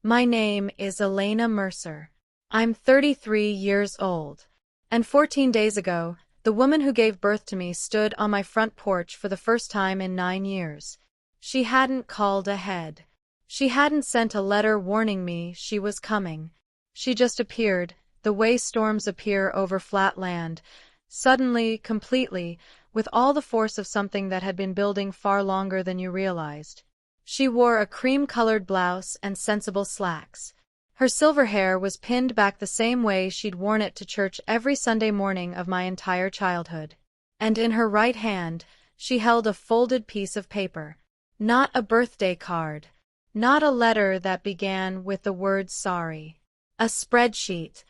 My name is Elena Mercer. I'm 33 years old. And 14 days ago, the woman who gave birth to me stood on my front porch for the first time in 9 years. She hadn't called ahead. She hadn't sent a letter warning me she was coming. She just appeared, the way storms appear over flat land, suddenly, completely, with all the force of something that had been building far longer than you realized. She wore a cream-colored blouse and sensible slacks. Her silver hair was pinned back the same way she'd worn it to church every Sunday morning of my entire childhood. And in her right hand, she held a folded piece of paper. Not a birthday card. Not a letter that began with the word sorry. A spreadsheet.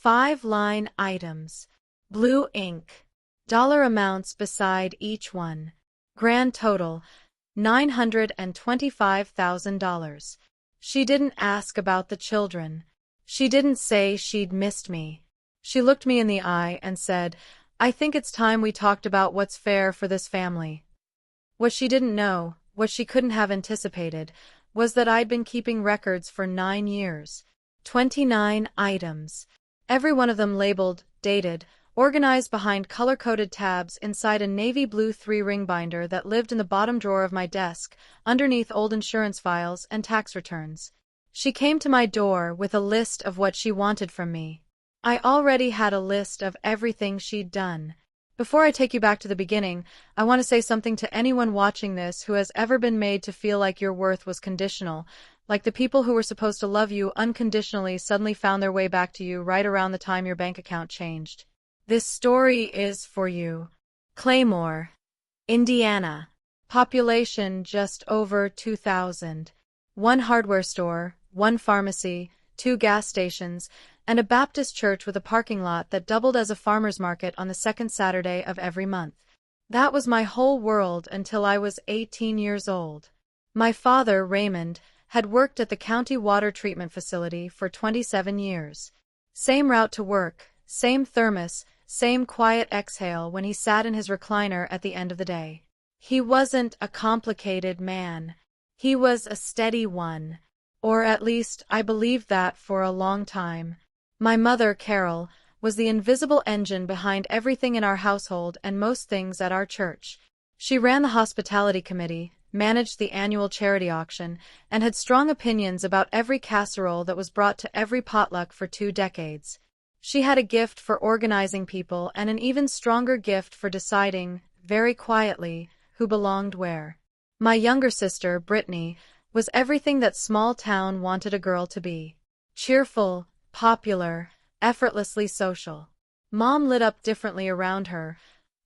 5-line items. Blue ink. Dollar amounts beside each one. Grand total, $925,000. She didn't ask about the children. She didn't say she'd missed me. She looked me in the eye and said, "I think it's time we talked about what's fair for this family." What she didn't know, what she couldn't have anticipated, was that I'd been keeping records for 9 years. 29 items. Every one of them labeled, dated, organized behind color-coded tabs inside a navy blue 3-ring binder that lived in the bottom drawer of my desk, underneath old insurance files and tax returns. She came to my door with a list of what she wanted from me. I already had a list of everything she'd done. Before I take you back to the beginning, I want to say something to anyone watching this who has ever been made to feel like your worth was conditional, like the people who were supposed to love you unconditionally suddenly found their way back to you right around the time your bank account changed. This story is for you. Claymore, Indiana. Population just over 2,000. 1 hardware store, 1 pharmacy, 2 gas stations, and a Baptist church with a parking lot that doubled as a farmer's market on the second Saturday of every month. That was my whole world until I was 18 years old. My father, Raymond, had worked at the county water treatment facility for 27 years. Same route to work, same thermos, same quiet exhale when he sat in his recliner at the end of the day. He wasn't a complicated man. He was a steady one. Or at least I believed that for a long time. My mother, Carol, was the invisible engine behind everything in our household and most things at our church. She ran the hospitality committee, managed the annual charity auction, and had strong opinions about every casserole that was brought to every potluck for 2 decades. She had a gift for organizing people and an even stronger gift for deciding, very quietly, who belonged where. My younger sister, Brittany, was everything that small town wanted a girl to be. Cheerful, popular, effortlessly social. Mom lit up differently around her,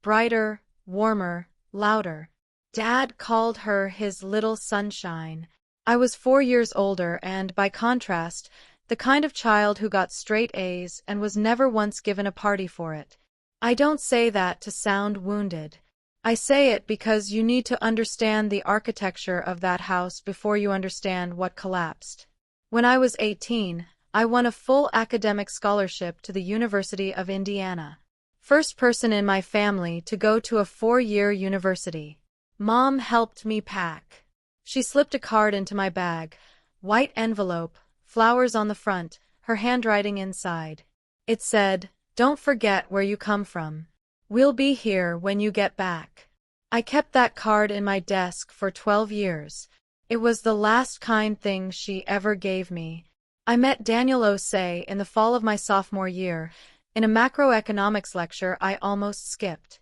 brighter, warmer, louder. Dad called her his little sunshine. I was 4 years older and, by contrast, the kind of child who got straight A's and was never once given a party for it. I don't say that to sound wounded. I say it because you need to understand the architecture of that house before you understand what collapsed. When I was 18, I won a full academic scholarship to the University of Indiana. First person in my family to go to a 4-year university. Mom helped me pack. She slipped a card into my bag, white envelope, flowers on the front, her handwriting inside. It said, "Don't forget where you come from. We'll be here when you get back." I kept that card in my desk for 12 years. It was the last kind thing she ever gave me. I met Daniel Osei in the fall of my sophomore year, in a macroeconomics lecture I almost skipped.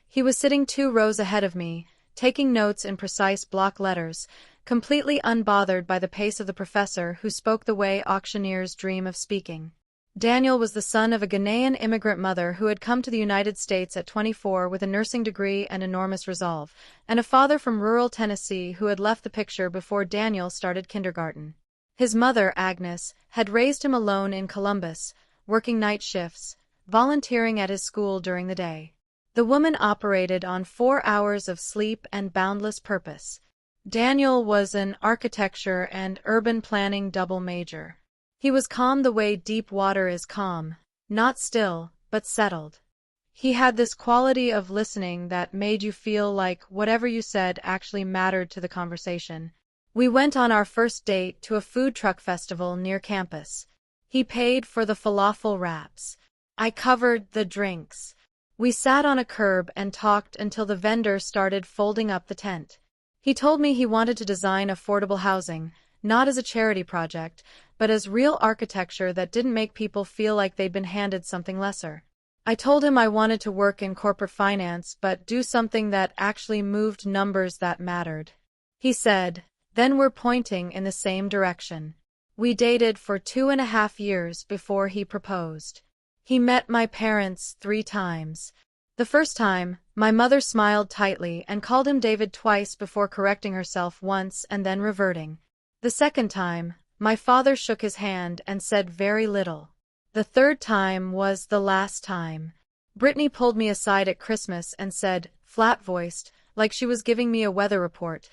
He was sitting 2 rows ahead of me, taking notes in precise block letters, completely unbothered by the pace of the professor who spoke the way auctioneers dream of speaking. Daniel was the son of a Ghanaian immigrant mother who had come to the United States at 24 with a nursing degree and enormous resolve, and a father from rural Tennessee who had left the picture before Daniel started kindergarten. His mother, Agnes, had raised him alone in Columbus, working night shifts, volunteering at his school during the day. The woman operated on 4 hours of sleep and boundless purpose. Daniel was an architecture and urban planning double major. He was calm the way deep water is calm, not still, but settled. He had this quality of listening that made you feel like whatever you said actually mattered to the conversation. We went on our first date to a food truck festival near campus. He paid for the falafel wraps. I covered the drinks. We sat on a curb and talked until the vendor started folding up the tent. He told me he wanted to design affordable housing, not as a charity project, but as real architecture that didn't make people feel like they'd been handed something lesser. I told him I wanted to work in corporate finance, but do something that actually moved numbers that mattered. He said, "Then we're pointing in the same direction." We dated for 2.5 years before he proposed. He met my parents 3 times. The first time, my mother smiled tightly and called him David twice before correcting herself once and then reverting. The second time, my father shook his hand and said very little. The third time was the last time. Brittany pulled me aside at Christmas and said, flat-voiced, like she was giving me a weather report,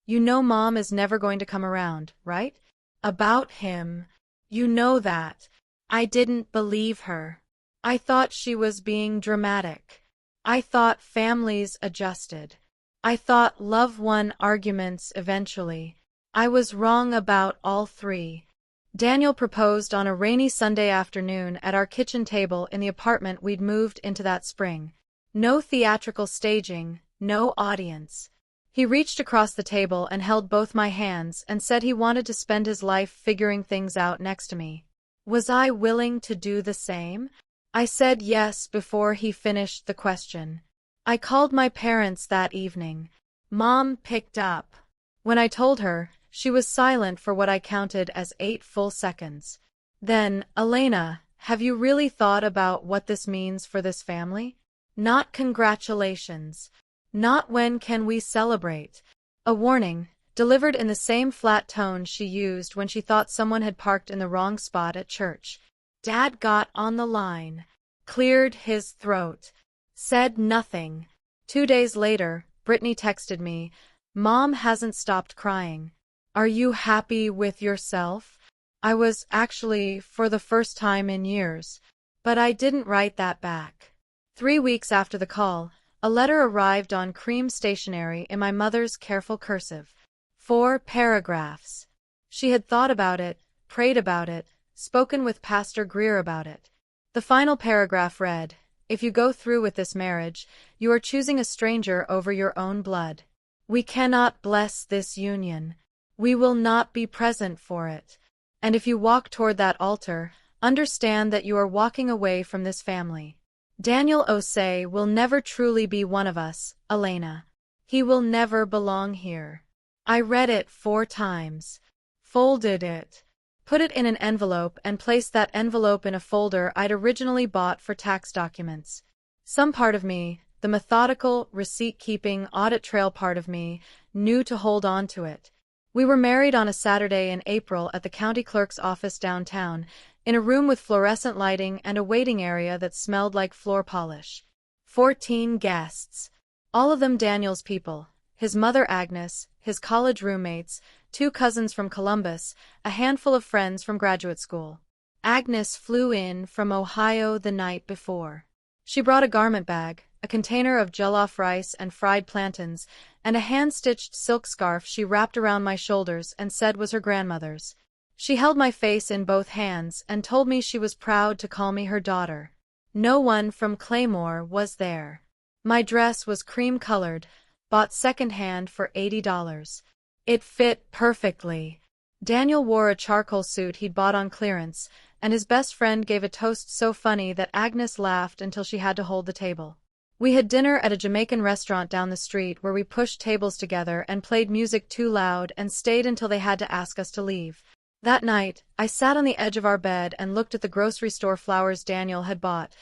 "You know Mom is never going to come around, right? About him. You know that." I didn't believe her. I thought she was being dramatic. I thought families adjusted. I thought love won arguments eventually. I was wrong about all 3. Daniel proposed on a rainy Sunday afternoon at our kitchen table in the apartment we'd moved into that spring. No theatrical staging, no audience. He reached across the table and held both my hands and said he wanted to spend his life figuring things out next to me. Was I willing to do the same? I said yes before he finished the question. I called my parents that evening. Mom picked up. When I told her, she was silent for what I counted as 8 full seconds. Then, "Elena, have you really thought about what this means for this family? Not congratulations. Not when can we celebrate." A warning, delivered in the same flat tone she used when she thought someone had parked in the wrong spot at church. Dad got on the line, cleared his throat, said nothing. 2 days later, Brittany texted me, "Mom hasn't stopped crying. Are you happy with yourself?" I was actually, for the first time in years. But I didn't write that back. 3 weeks after the call, a letter arrived on cream stationery in my mother's careful cursive. 4 paragraphs. She had thought about it, prayed about it, spoken with Pastor Greer about it. The final paragraph read, "If you go through with this marriage, you are choosing a stranger over your own blood. We cannot bless this union. We will not be present for it. And if you walk toward that altar, understand that you are walking away from this family. Daniel Osei will never truly be one of us, Elena. He will never belong here." I read it 4 times, folded it, put it in an envelope and placed that envelope in a folder I'd originally bought for tax documents. Some part of me, the methodical, receipt-keeping, audit trail part of me, knew to hold on to it. We were married on a Saturday in April at the county clerk's office downtown, in a room with fluorescent lighting and a waiting area that smelled like floor polish. 14 guests. All of them Daniel's people. His mother Agnes, his college roommates, 2 cousins from Columbus, a handful of friends from graduate school. Agnes flew in from Ohio the night before. She brought a garment bag, a container of jollof rice and fried plantains, and a hand-stitched silk scarf she wrapped around my shoulders and said was her grandmother's. She held my face in both hands and told me she was proud to call me her daughter. No one from Claymore was there. My dress was cream-colored, bought second-hand for $80. It fit perfectly. Daniel wore a charcoal suit he'd bought on clearance, and his best friend gave a toast so funny that Agnes laughed until she had to hold the table. We had dinner at a Jamaican restaurant down the street where we pushed tables together and played music too loud and stayed until they had to ask us to leave. That night, I sat on the edge of our bed and looked at the grocery store flowers Daniel had bought.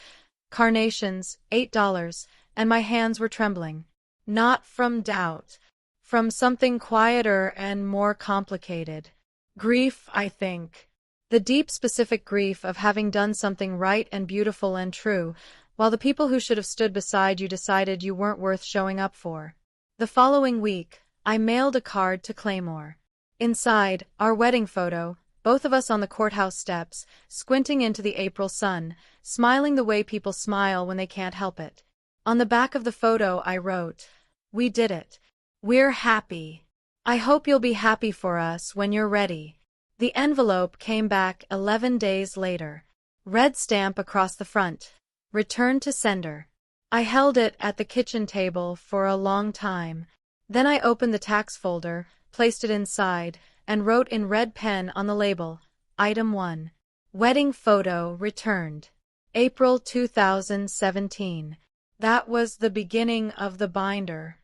Carnations, $8, and my hands were trembling. Not from doubt. From something quieter and more complicated. Grief, I think. The deep specific grief of having done something right and beautiful and true, while the people who should have stood beside you decided you weren't worth showing up for. The following week, I mailed a card to Claymore. Inside, our wedding photo, both of us on the courthouse steps, squinting into the April sun, smiling the way people smile when they can't help it. On the back of the photo I wrote, "We did it. We're happy." I hope you'll be happy for us when you're ready. The envelope came back 11 days later. Red stamp across the front. Return to sender. I held it at the kitchen table for a long time. Then I opened the tax folder, placed it inside, and wrote in red pen on the label, Item 1. Wedding photo returned. April 2017. That was the beginning of the binder.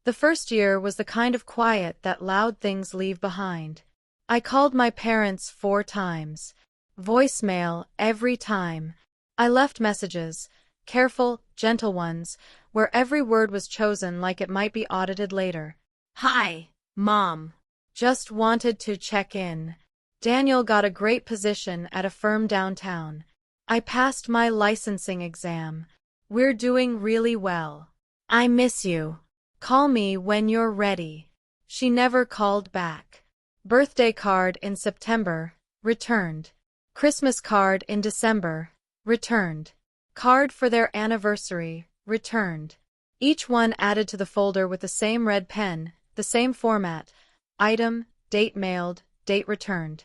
The first year was the kind of quiet that loud things leave behind. I called my parents 4 times. Voicemail every time. I left messages, careful, gentle ones, where every word was chosen like it might be audited later. Hi, Mom. Just wanted to check in. Daniel got a great position at a firm downtown. I passed my licensing exam. We're doing really well. I miss you. Call me when you're ready. She never called back. Birthday card in September, returned. Christmas card in December, returned. Card for their anniversary, returned. Each one added to the folder with the same red pen, the same format. Item, date mailed, date returned.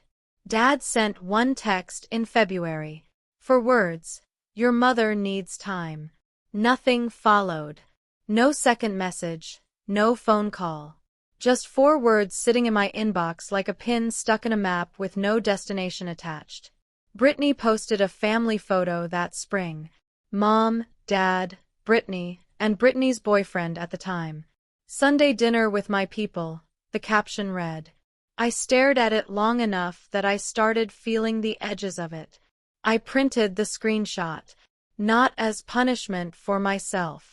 Dad sent one text in February. For words, your mother needs time. Nothing followed. No second message, no phone call. Just 4 words sitting in my inbox like a pin stuck in a map with no destination attached. Brittany posted a family photo that spring. Mom, Dad, Brittany, and Brittany's boyfriend at the time. Sunday dinner with my people, the caption read. I stared at it long enough that I started feeling the edges of it. I printed the screenshot. Not as punishment for myself.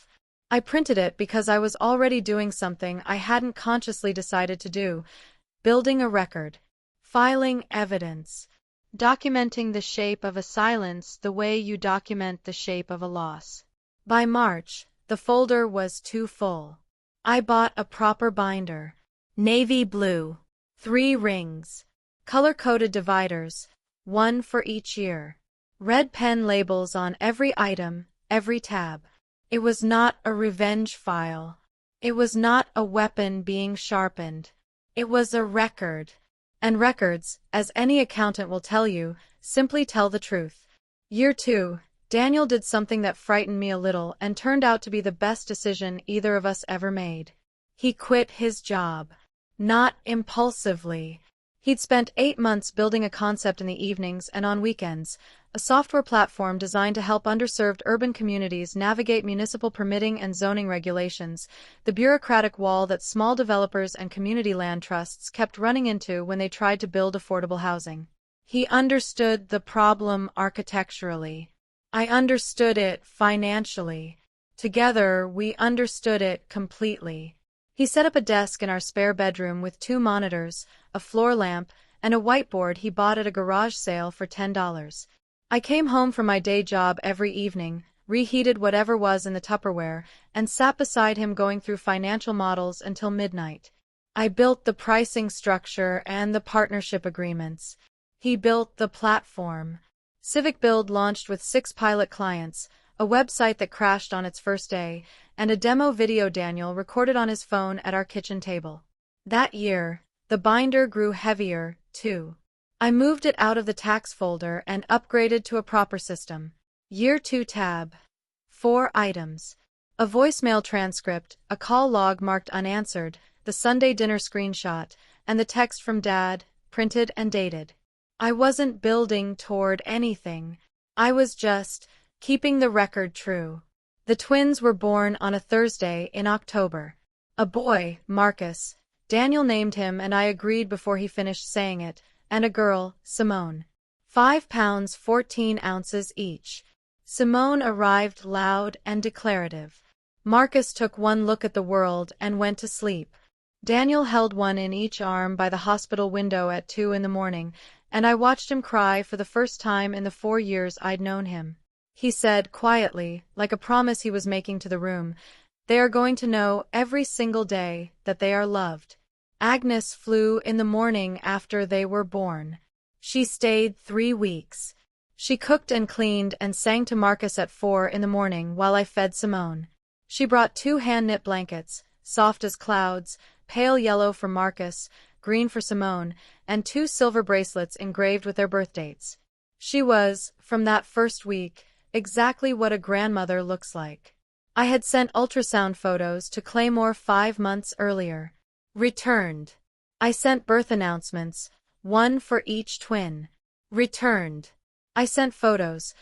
I printed it because I was already doing something I hadn't consciously decided to do. Building a record. Filing evidence. Documenting the shape of a silence the way you document the shape of a loss. By March, the folder was too full. I bought a proper binder. Navy blue. 3 rings. Color-coded dividers. 1 for each year. Red pen labels on every item, every tab. It was not a revenge file. It was not a weapon being sharpened. It was a record. And records, as any accountant will tell you, simply tell the truth. Year 2, Daniel did something that frightened me a little and turned out to be the best decision either of us ever made. He quit his job. Not impulsively. He'd spent 8 months building a concept in the evenings and on weekends, a software platform designed to help underserved urban communities navigate municipal permitting and zoning regulations, the bureaucratic wall that small developers and community land trusts kept running into when they tried to build affordable housing. He understood the problem architecturally. I understood it financially. Together, we understood it completely. He set up a desk in our spare bedroom with 2 monitors, a floor lamp, and a whiteboard he bought at a garage sale for $10. I came home from my day job every evening, reheated whatever was in the Tupperware, and sat beside him going through financial models until midnight. I built the pricing structure and the partnership agreements. He built the platform. Civic Build launched with 6 pilot clients, a website that crashed on its first day, and a demo video Daniel recorded on his phone at our kitchen table. That year, the binder grew heavier, too. I moved it out of the tax folder and upgraded to a proper system. Year 2 tab. 4 items. A voicemail transcript, a call log marked unanswered, the Sunday dinner screenshot, and the text from Dad, printed and dated. I wasn't building toward anything. I was just keeping the record true. The twins were born on a Thursday in October. A boy, Marcus. Daniel named him and I agreed before he finished saying it, and a girl, Simone. 5 pounds 14 ounces each. Simone arrived loud and declarative. Marcus took one look at the world and went to sleep. Daniel held one in each arm by the hospital window at 2 in the morning, and I watched him cry for the first time in the 4 years I'd known him. He said quietly, like a promise he was making to the room, "They are going to know every single day that they are loved." Agnes flew in the morning after they were born. She stayed 3 weeks. She cooked and cleaned and sang to Marcus at 4 in the morning while I fed Simone. She brought 2 hand-knit blankets, soft as clouds, pale yellow for Marcus, green for Simone, and 2 silver bracelets engraved with their birth dates. She was, from that first week, exactly what a grandmother looks like. I had sent ultrasound photos to Claymore 5 months earlier. Returned. I sent birth announcements, one for each twin. Returned. I sent photos.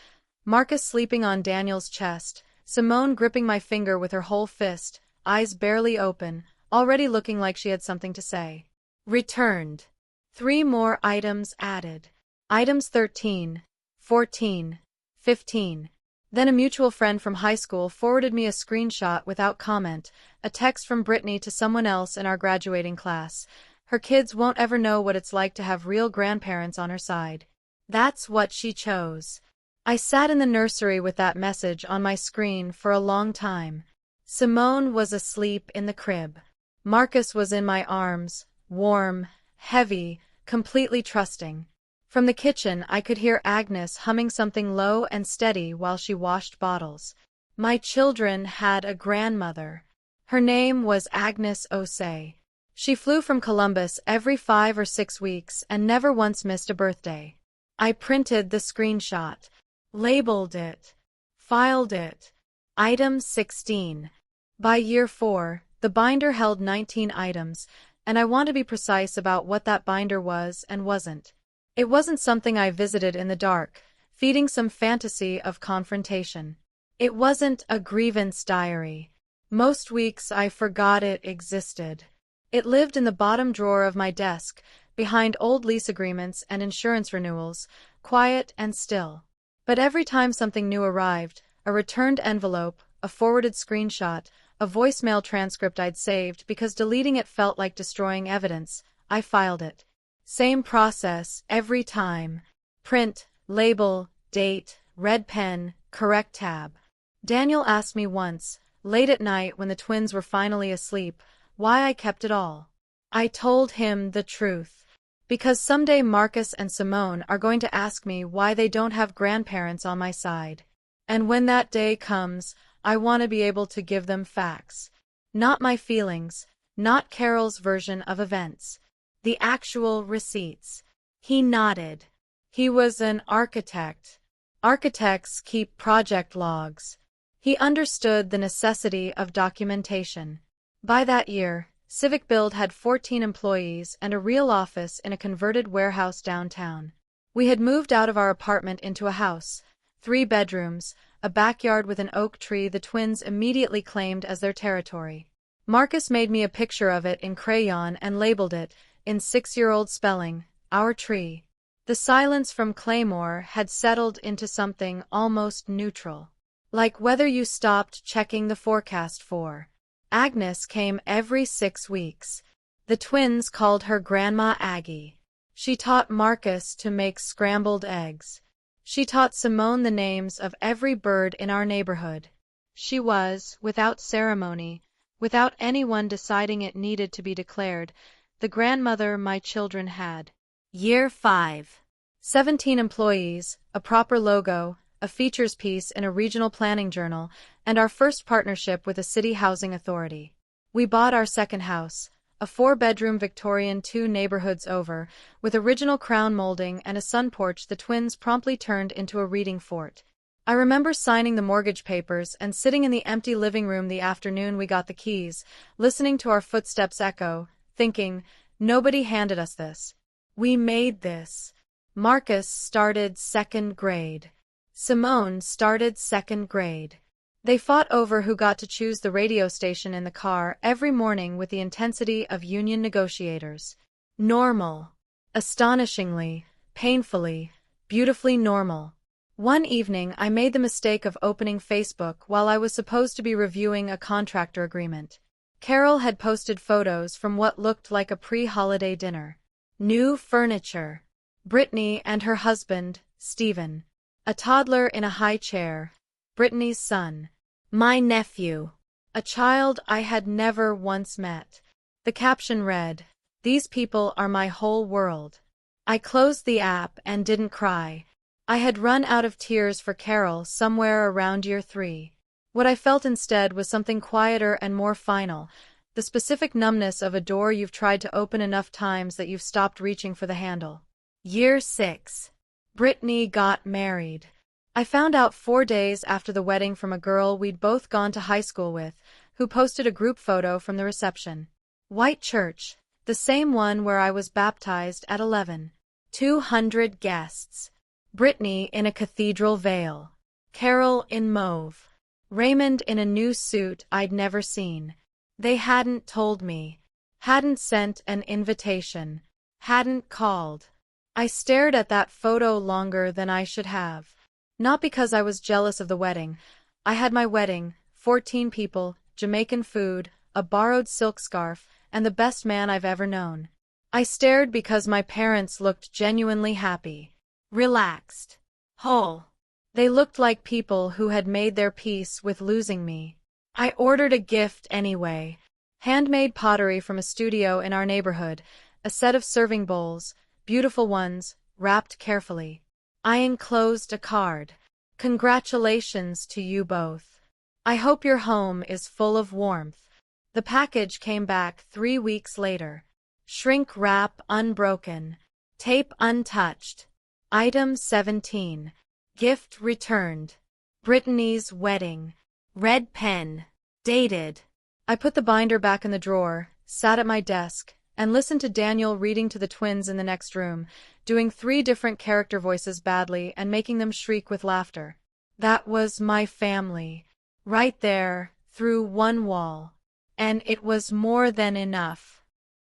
Marcus sleeping on Daniel's chest, Simone gripping my finger with her whole fist, eyes barely open, already looking like she had something to say. Returned. 3 more items added. Items 13, 14, 15. Then a mutual friend from high school forwarded me a screenshot without comment, a text from Brittany to someone else in our graduating class. Her kids won't ever know what it's like to have real grandparents on her side. That's what she chose. I sat in the nursery with that message on my screen for a long time. Simone was asleep in the crib. Marcus was in my arms, warm, heavy, completely trusting. From the kitchen I could hear Agnes humming something low and steady while she washed bottles. My children had a grandmother. Her name was Agnes Osei. She flew from Columbus every 5 or 6 weeks and never once missed a birthday. I printed the screenshot, labeled it, filed it. Item 16. By year 4, the binder held 19 items, and I want to be precise about what that binder was and wasn't. It wasn't something I visited in the dark, feeding some fantasy of confrontation. It wasn't a grievance diary. Most weeks I forgot it existed. It lived in the bottom drawer of my desk, behind old lease agreements and insurance renewals, quiet and still. But every time something new arrived, a returned envelope, a forwarded screenshot, a voicemail transcript I'd saved because deleting it felt like destroying evidence, I filed it. Same process, every time. Print, label, date, red pen, correct tab. Daniel asked me once, late at night when the twins were finally asleep, why I kept it all. I told him the truth. Because someday Marcus and Simone are going to ask me why they don't have grandparents on my side. And when that day comes, I want to be able to give them facts. Not my feelings, not Carol's version of events. The actual receipts. He nodded. He was an architect. Architects keep project logs. He understood the necessity of documentation. By that year, Civic Build had 14 employees and a real office in a converted warehouse downtown. We had moved out of our apartment into a house, 3 bedrooms, a backyard with an oak tree the twins immediately claimed as their territory. Marcus made me a picture of it in crayon and labeled it, in 6-year-old spelling, our tree. The silence from Claymore had settled into something almost neutral. Like whether you stopped checking the forecast for. Agnes came every 6 weeks. The twins called her Grandma Aggie. She taught Marcus to make scrambled eggs. She taught Simone the names of every bird in our neighborhood. She was, without ceremony, without anyone deciding it needed to be declared, the grandmother my children had. Year 5. 17 employees, a proper logo, a features piece in a regional planning journal, and our first partnership with a city housing authority. We bought our second house, a 4-bedroom Victorian 2 neighborhoods over, with original crown molding and a sun porch the twins promptly turned into a reading fort. I remember signing the mortgage papers and sitting in the empty living room the afternoon we got the keys, listening to our footsteps echo, thinking, nobody handed us this. We made this. Marcus started 2nd grade. Simone started 2nd grade. They fought over who got to choose the radio station in the car every morning with the intensity of union negotiators. Normal. Astonishingly, painfully, beautifully normal. One evening I made the mistake of opening Facebook while I was supposed to be reviewing a contractor agreement. Carol had posted photos from what looked like a pre-holiday dinner. New furniture. Brittany and her husband, Stephen. A toddler in a high chair. Brittany's son. My nephew. A child I had never once met. The caption read, "These people are my whole world." I closed the app and didn't cry. I had run out of tears for Carol somewhere around year 3. What I felt instead was something quieter and more final, the the specific numbness of a door you've tried to open enough times that you've stopped reaching for the handle. Year 6. Brittany got married. I found out 4 days after the wedding from a girl we'd both gone to high school with, who posted a group photo from the reception. White church, the same one where I was baptized at 11. 200 guests. Brittany in a cathedral veil. Carol in mauve. Raymond in a new suit I'd never seen. They hadn't told me. Hadn't sent an invitation. Hadn't called. I stared at that photo longer than I should have. Not because I was jealous of the wedding. I had my wedding, 14 people, Jamaican food, a borrowed silk scarf, and the best man I've ever known. I stared because my parents looked genuinely happy. Relaxed. Whole. They looked like people who had made their peace with losing me. I ordered a gift anyway. Handmade pottery from a studio in our neighborhood, a set of serving bowls, beautiful ones, wrapped carefully. I enclosed a card. Congratulations to you both. I hope your home is full of warmth. The package came back 3 weeks later. Shrink wrap unbroken. Tape untouched. Item 17. Gift returned. Brittany's wedding. Red pen. Dated. I put the binder back in the drawer, sat at my desk, and listened to Daniel reading to the twins in the next room, doing 3 different character voices badly and making them shriek with laughter. That was my family. Right there, through one wall. And it was more than enough.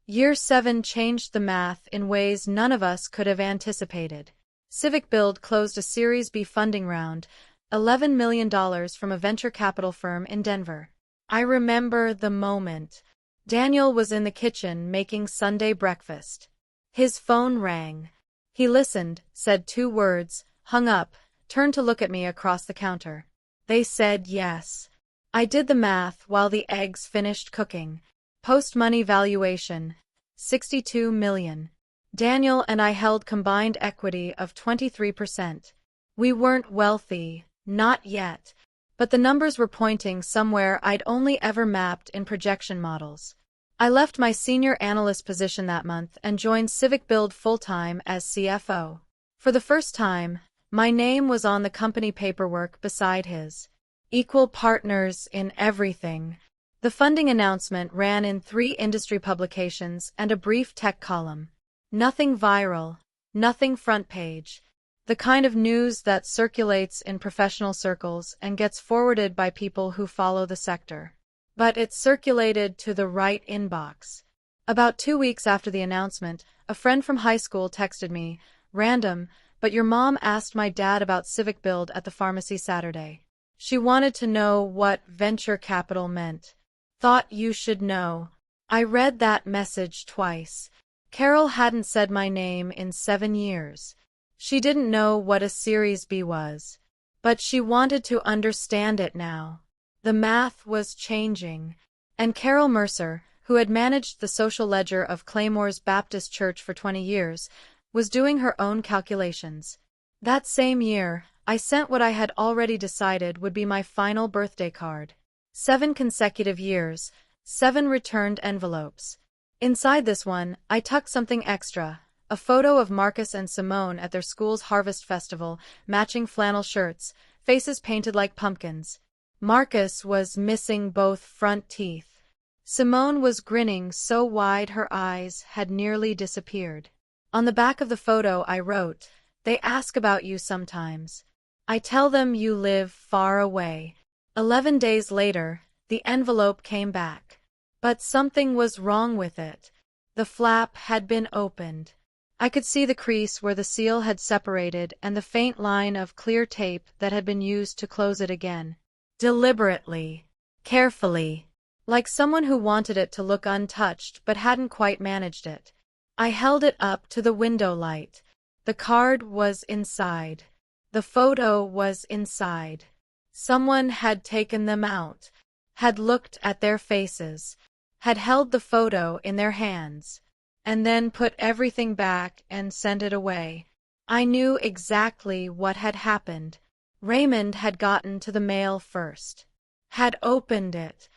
Year 7 changed the math in ways none of us could have anticipated. Civic Build closed a Series B funding round, $11 million from a venture capital firm in Denver. I remember the moment. Daniel was in the kitchen making Sunday breakfast. His phone rang. He listened, said 2 words, hung up, turned to look at me across the counter. They said yes. I did the math while the eggs finished cooking. Post-money valuation, $62 million. Daniel and I held combined equity of 23%. We weren't wealthy, not yet, but the numbers were pointing somewhere I'd only ever mapped in projection models. I left my senior analyst position that month and joined Civic Build full-time as CFO. For the first time, my name was on the company paperwork beside his. Equal partners in everything. The funding announcement ran in 3 industry publications and a brief tech column. Nothing viral, nothing front page. The kind of news that circulates in professional circles and gets forwarded by people who follow the sector. But it circulated to the right inbox. About 2 weeks after the announcement, a friend from high school texted me, random, but your mom asked my dad about Civic Build at the pharmacy Saturday. She wanted to know what venture capital meant. Thought you should know. I read that message twice. Carol hadn't said my name in 7 years. She didn't know what a Series B was. But she wanted to understand it now. The math was changing. And Carol Mercer, who had managed the social ledger of Claymore's Baptist Church for 20 years, was doing her own calculations. That same year, I sent what I had already decided would be my final birthday card. 7 consecutive years, 7 returned envelopes. Inside this one, I tucked something extra, a photo of Marcus and Simone at their school's Harvest Festival, matching flannel shirts, faces painted like pumpkins. Marcus was missing both front teeth. Simone was grinning so wide her eyes had nearly disappeared. On the back of the photo I wrote, "They ask about you sometimes. I tell them you live far away." 11 days later, the envelope came back. But something was wrong with it. The flap had been opened. I could see the crease where the seal had separated and the faint line of clear tape that had been used to close it again. Deliberately. Carefully. Like someone who wanted it to look untouched but hadn't quite managed it. I held it up to the window light. The card was inside. The photo was inside. Someone had taken them out, had looked at their faces, had held the photo in their hands, and then put everything back and sent it away. I knew exactly what had happened. Raymond had gotten to the mail first, had opened it,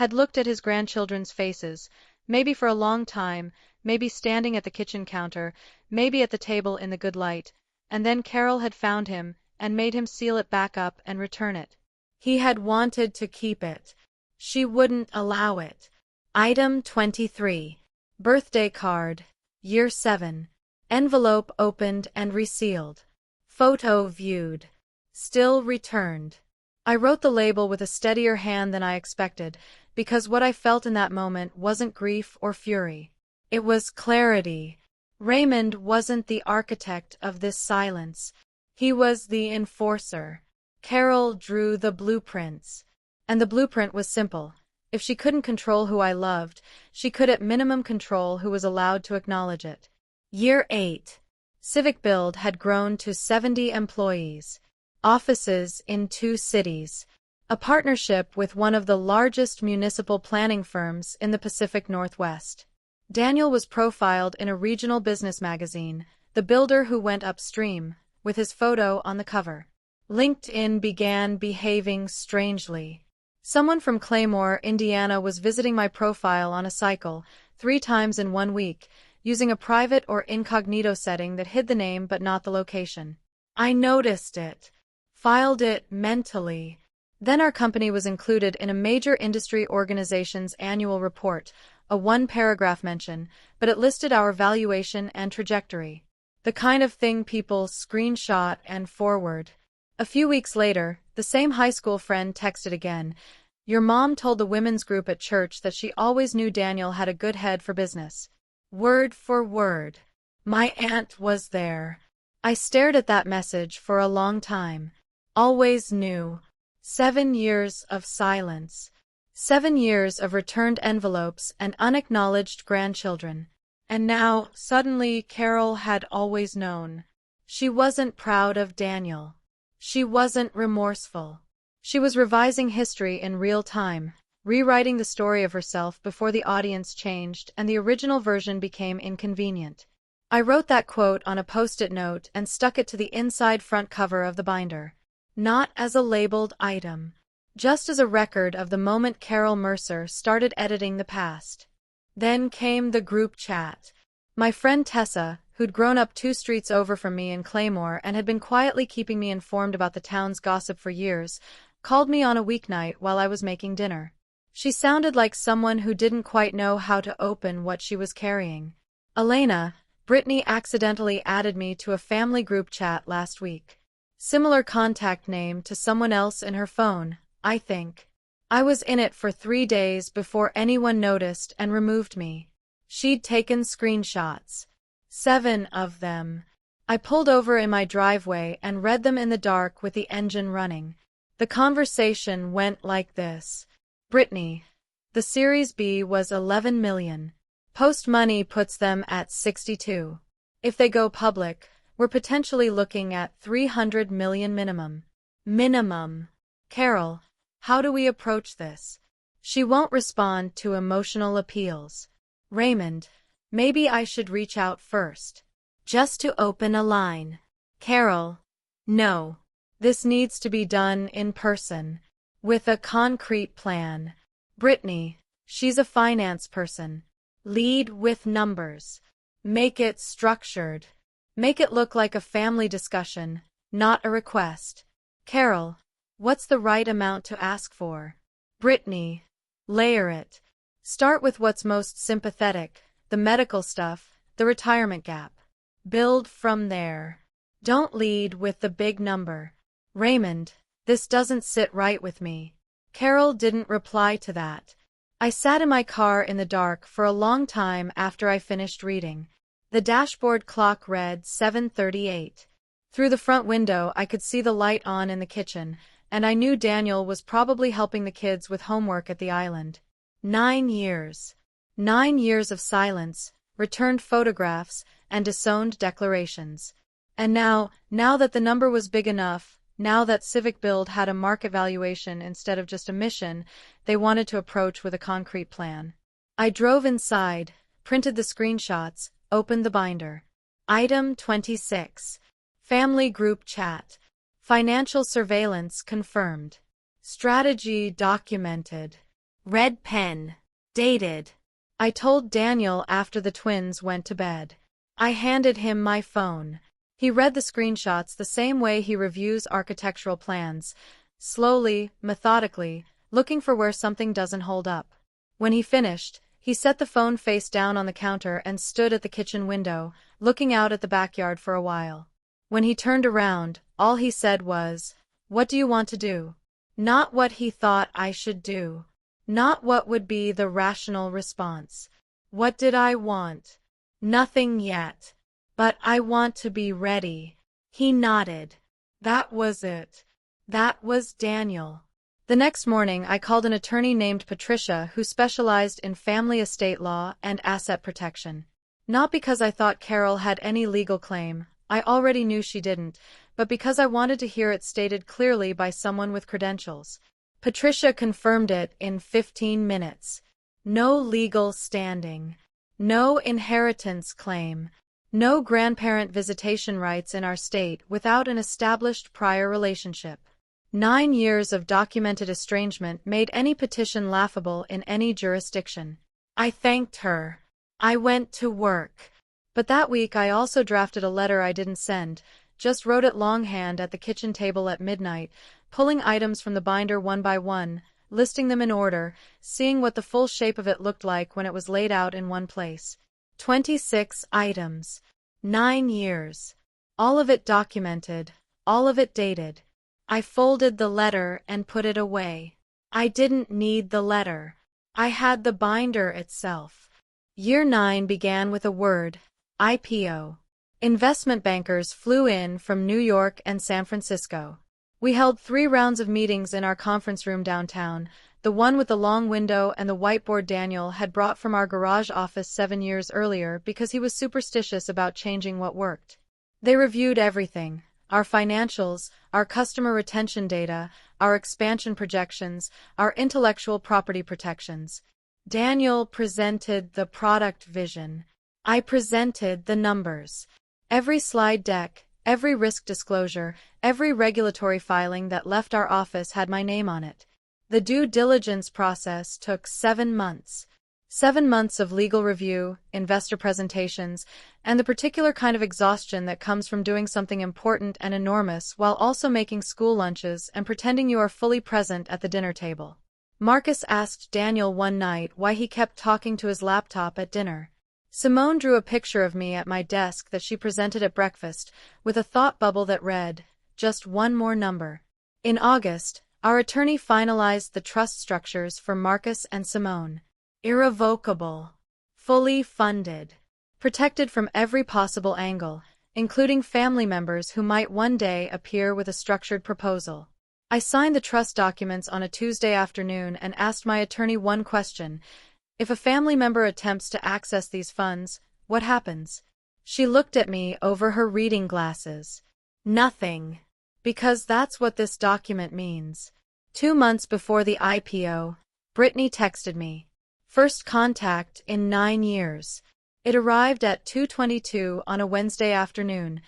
had looked at his grandchildren's faces, maybe for a long time, maybe standing at the kitchen counter, maybe at the table in the good light, and then Carol had found him and made him seal it back up and return it. He had wanted to keep it. She wouldn't allow it. Item 23. Birthday card. Year 7. Envelope opened and resealed. Photo viewed. Still returned. I wrote the label with a steadier hand than I expected, because what I felt in that moment wasn't grief or fury. It was clarity. Raymond wasn't the architect of this silence. He was the enforcer. Carol drew the blueprints. And the blueprint was simple. If she couldn't control who I loved, she could at minimum control who was allowed to acknowledge it. Year 8. Civic Build had grown to 70 employees. Offices in 2 cities. A partnership with one of the largest municipal planning firms in the Pacific Northwest. Daniel was profiled in a regional business magazine, The Builder Who Went Upstream, with his photo on the cover. LinkedIn began behaving strangely. Someone from Claymore, Indiana was visiting my profile on a cycle, 3 times in 1 week, using a private or incognito setting that hid the name but not the location. I noticed it. Filed it mentally. Then our company was included in a major industry organization's annual report, a 1-paragraph mention, but it listed our valuation and trajectory. The kind of thing people screenshot and forward. A few weeks later, the same high school friend texted again. Your mom told the women's group at church that she always knew Daniel had a good head for business. Word for word. My aunt was there. I stared at that message for a long time. Always knew. 7 years of silence. 7 years of returned envelopes and unacknowledged grandchildren. And now, suddenly, Carol had always known. She wasn't proud of Daniel. She wasn't remorseful. She was revising history in real time, rewriting the story of herself before the audience changed and the original version became inconvenient. I wrote that quote on a post-it note and stuck it to the inside front cover of the binder. Not as a labeled item, just as a record of the moment Carol Mercer started editing the past. Then came the group chat. My friend Tessa, who'd grown up 2 streets over from me in Claymore and had been quietly keeping me informed about the town's gossip for years, called me on a weeknight while I was making dinner. She sounded like someone who didn't quite know how to open what she was carrying. Elena, Brittany accidentally added me to a family group chat last week. Similar contact name to someone else in her phone, I think. I was in it for 3 days before anyone noticed and removed me. She'd taken screenshots. 7 of them. I pulled over in my driveway and read them in the dark with the engine running. The conversation went like this. Brittany. The Series B was 11 million. Post money puts them at 62. If they go public, we're potentially looking at 300 million minimum. Minimum. Carol, how do we approach this? She won't respond to emotional appeals. Raymond, maybe I should reach out first. Just to open a line. Carol, no. This needs to be done in person. With a concrete plan. Brittany, she's a finance person. Lead with numbers. Make it structured. Make it look like a family discussion, not a request. Carol, what's the right amount to ask for? Brittany, layer it. Start with what's most sympathetic, the medical stuff, the retirement gap. Build from there. Don't lead with the big number. Raymond, this doesn't sit right with me. Carol didn't reply to that. I sat in my car in the dark for a long time after I finished reading. The dashboard clock read 7:38. Through the front window I could see the light on in the kitchen, and I knew Daniel was probably helping the kids with homework at the island. 9 years. 9 years of silence, returned photographs, and disowned declarations. And now that the number was big enough, now that Civic Build had a market valuation instead of just a mission, they wanted to approach with a concrete plan. I drove inside, printed the screenshots, opened the binder. Item 26. Family group chat. Financial surveillance confirmed. Strategy documented. Red pen. Dated. I told Daniel after the twins went to bed. I handed him my phone. He read the screenshots the same way he reviews architectural plans, slowly, methodically, looking for where something doesn't hold up. When he finished, he set the phone face down on the counter and stood at the kitchen window, looking out at the backyard for a while. When he turned around, all he said was, "What do you want to do?" Not what he thought I should do. Not what would be the rational response. What did I want? Nothing yet. But I want to be ready. He nodded. That was it. That was Daniel. The next morning, I called an attorney named Patricia who specialized in family estate law and asset protection. Not because I thought Carol had any legal claim, I already knew she didn't, but because I wanted to hear it stated clearly by someone with credentials. Patricia confirmed it in 15 minutes. No legal standing. No inheritance claim. No grandparent visitation rights in our state without an established prior relationship. 9 years of documented estrangement made any petition laughable in any jurisdiction. I thanked her. I went to work. But that week I also drafted a letter I didn't send, just wrote it longhand at the kitchen table at midnight, pulling items from the binder one by one, listing them in order, seeing what the full shape of it looked like when it was laid out in one place. 26 items. 9 years. All of it documented, all of it dated. I folded the letter and put it away. I didn't need the letter. I had the binder itself. Year 9 began with a word, IPO. Investment bankers flew in from New York and San Francisco. We held 3 rounds of meetings in our conference room downtown, the one with the long window and the whiteboard Daniel had brought from our garage office 7 years earlier because he was superstitious about changing what worked. They reviewed everything. Our financials, our customer retention data, our expansion projections, our intellectual property protections. Daniel presented the product vision. I presented the numbers. Every slide deck, every risk disclosure, every regulatory filing that left our office had my name on it. The due diligence process took 7 months. 7 months of legal review, investor presentations, and the particular kind of exhaustion that comes from doing something important and enormous while also making school lunches and pretending you are fully present at the dinner table. Marcus asked Daniel one night why he kept talking to his laptop at dinner. Simone drew a picture of me at my desk that she presented at breakfast, with a thought bubble that read, "Just one more number." In August, our attorney finalized the trust structures for Marcus and Simone. Irrevocable. Fully funded. Protected from every possible angle, including family members who might one day appear with a structured proposal. I signed the trust documents on a Tuesday afternoon and asked my attorney one question. If a family member attempts to access these funds, what happens? She looked at me over her reading glasses. Nothing. Because that's what this document means. 2 months before the IPO, Brittany texted me. First contact in 9 years. It arrived at 2:22 on a Wednesday afternoon.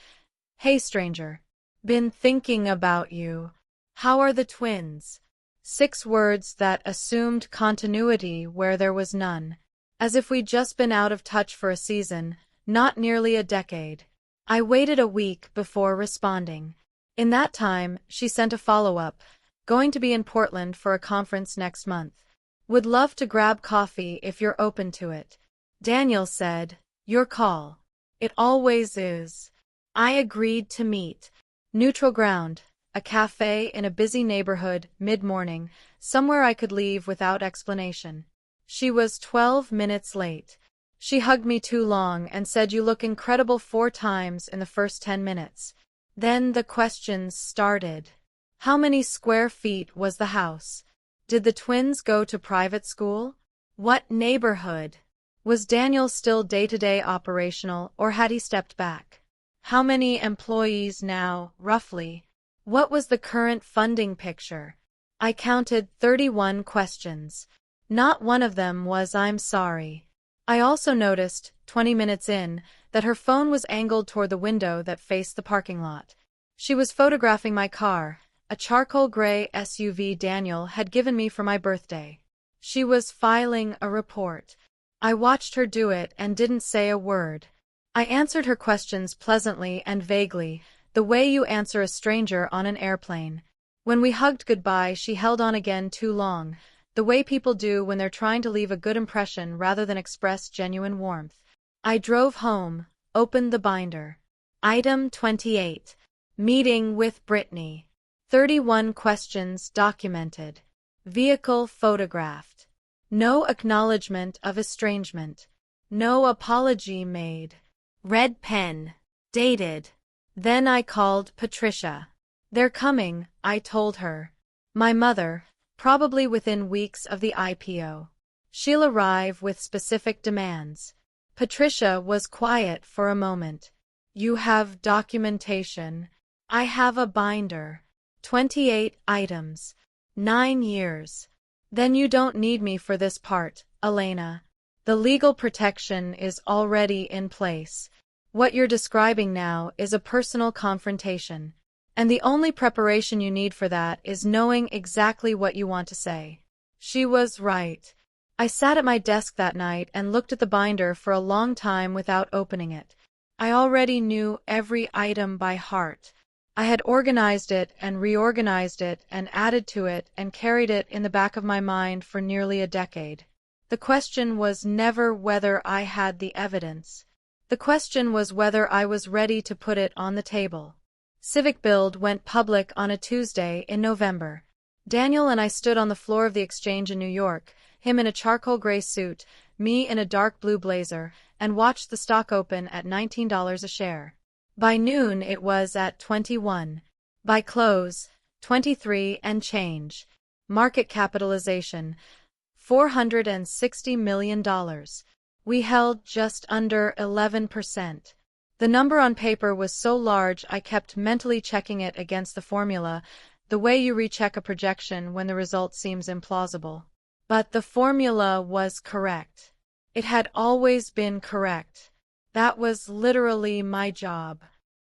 Hey stranger. Been thinking about you. How are the twins? 6 words that assumed continuity where there was none. As if we'd just been out of touch for a season, not nearly a decade. I waited a week before responding. In that time, she sent a follow-up. Going to be in Portland for a conference next month. Would love to grab coffee if you're open to it. Daniel said, your call. It always is. I agreed to meet. Neutral ground, a cafe in a busy neighborhood, mid-morning, somewhere I could leave without explanation. She was 12 minutes late. She hugged me too long and said you look incredible 4 times in the first 10 minutes. Then the questions started. How many square feet was the house? Did the twins go to private school? What neighborhood? Was Daniel still day-to-day operational or had he stepped back? How many employees now, roughly? What was the current funding picture? I counted 31 questions. Not one of them was I'm sorry. I also noticed, 20 minutes in, that her phone was angled toward the window that faced the parking lot. She was photographing my car, a charcoal gray SUV Daniel had given me for my birthday. She was filing a report. I watched her do it and didn't say a word. I answered her questions pleasantly and vaguely, the way you answer a stranger on an airplane. When we hugged goodbye, she held on again too long, the way people do when they're trying to leave a good impression rather than express genuine warmth. I drove home, opened the binder. Item 28. Meeting with Brittany. 31 questions documented. Vehicle photographed. No acknowledgment of estrangement. No apology made. Red pen. Dated. Then I called Patricia. They're coming, I told her. My mother, probably within weeks of the IPO. She'll arrive with specific demands. Patricia was quiet for a moment. You have documentation. I have a binder. 28 items. 9 years. Then you don't need me for this part, Elena. The legal protection is already in place. What you're describing now is a personal confrontation. And the only preparation you need for that is knowing exactly what you want to say. She was right. I sat at my desk that night and looked at the binder for a long time without opening it. I already knew every item by heart. I had organized it and reorganized it and added to it and carried it in the back of my mind for nearly a decade. The question was never whether I had the evidence. The question was whether I was ready to put it on the table. Civic Build went public on a Tuesday in November. Daniel and I stood on the floor of the exchange in New York, him in a charcoal gray suit, me in a dark blue blazer, and watched the stock open at $19 a share. By noon it was at 21. By close, 23 and change. Market capitalization, $460 million. We held just under 11%. The number on paper was so large I kept mentally checking it against the formula, the way you recheck a projection when the result seems implausible. But the formula was correct. It had always been correct. That was literally my job.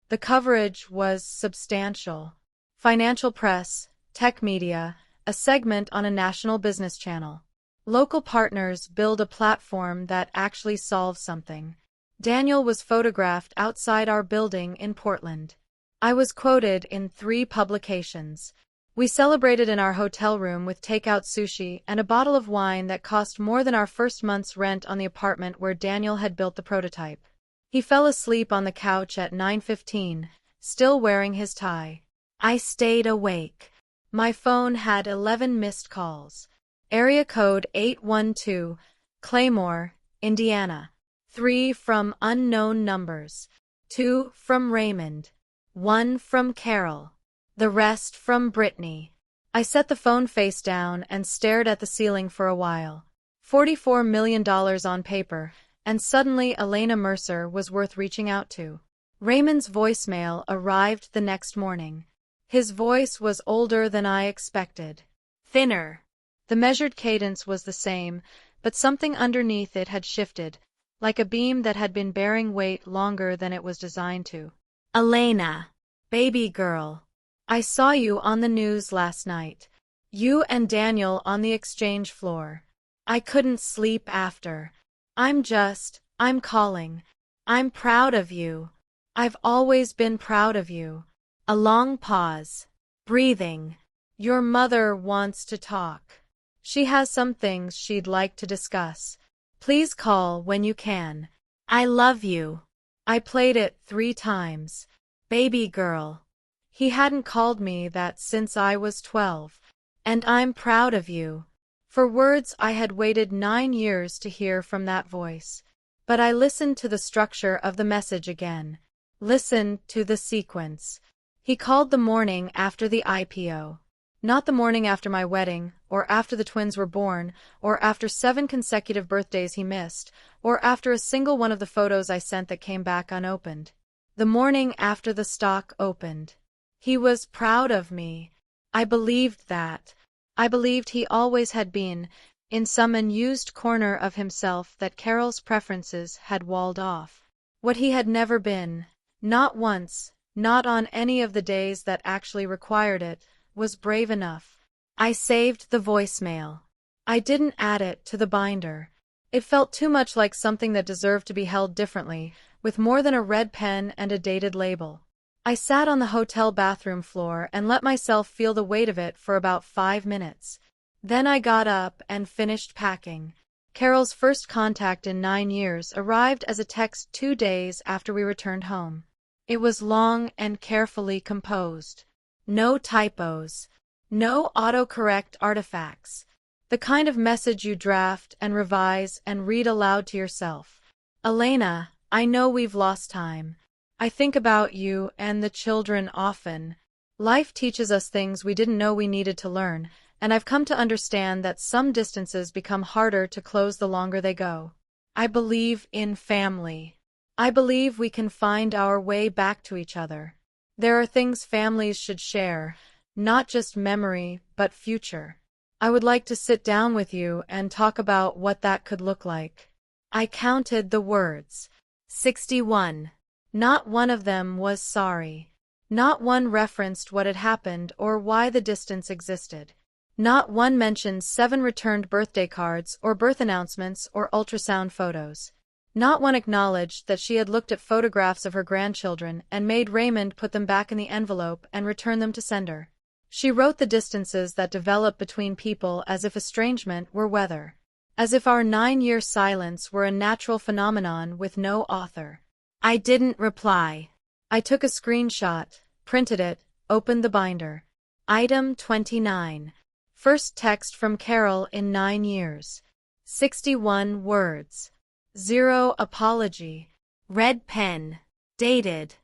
The coverage was substantial. Financial press, tech media, a segment on a national business channel. Local partners build a platform that actually solves something. Daniel was photographed outside our building in Portland. I was quoted in 3 publications. We celebrated in our hotel room with takeout sushi and a bottle of wine that cost more than our first month's rent on the apartment where Daniel had built the prototype. He fell asleep on the couch at 9:15, still wearing his tie. I stayed awake. My phone had 11 missed calls. Area code 812, Claymore, Indiana. 3 from unknown numbers. 2 from Raymond. 1 from Carol. The rest from Brittany. I set the phone face down and stared at the ceiling for a while. $44 million on paper, and suddenly Elena Mercer was worth reaching out to. Raymond's voicemail arrived the next morning. His voice was older than I expected. Thinner. The measured cadence was the same, but something underneath it had shifted, like a beam that had been bearing weight longer than it was designed to. Elena. Baby girl. I saw you on the news last night. You and Daniel on the exchange floor. I couldn't sleep after. I'm calling. I'm proud of you. I've always been proud of you. A long pause. Breathing. Your mother wants to talk. She has some things she'd like to discuss. Please call when you can. I love you. I played it 3 times. Baby girl. He hadn't called me that since I was 12. And I'm proud of you. For words I had waited 9 years to hear from that voice. But I listened to the structure of the message again. Listened to the sequence. He called the morning after the IPO. Not the morning after my wedding, or after the twins were born, or after 7 consecutive birthdays he missed, or after a single one of the photos I sent that came back unopened. The morning after the stock opened. He was proud of me. I believed that. I believed he always had been, in some unused corner of himself that Carol's preferences had walled off. What he had never been, not once, not on any of the days that actually required it, was brave enough. I saved the voicemail. I didn't add it to the binder. It felt too much like something that deserved to be held differently, with more than a red pen and a dated label. I sat on the hotel bathroom floor and let myself feel the weight of it for about 5 minutes. Then I got up and finished packing. Carol's first contact in 9 years arrived as a text 2 days after we returned home. It was long and carefully composed. No typos. No autocorrect artifacts. The kind of message you draft and revise and read aloud to yourself. Elena, I know we've lost time. I think about you and the children often. Life teaches us things we didn't know we needed to learn, and I've come to understand that some distances become harder to close the longer they go. I believe in family. I believe we can find our way back to each other. There are things families should share, not just memory, but future. I would like to sit down with you and talk about what that could look like. I counted the words. 61. Not one of them was sorry. Not one referenced what had happened or why the distance existed. Not one mentioned 7 returned birthday cards or birth announcements or ultrasound photos. Not one acknowledged that she had looked at photographs of her grandchildren and made Raymond put them back in the envelope and return them to sender. She wrote the distances that develop between people as if estrangement were weather. As if our 9-year silence were a natural phenomenon with no author. I didn't reply. I took a screenshot, printed it, opened the binder. Item 29. First text from Carol in 9 years. 61 words. 0 apology. Red pen. Dated.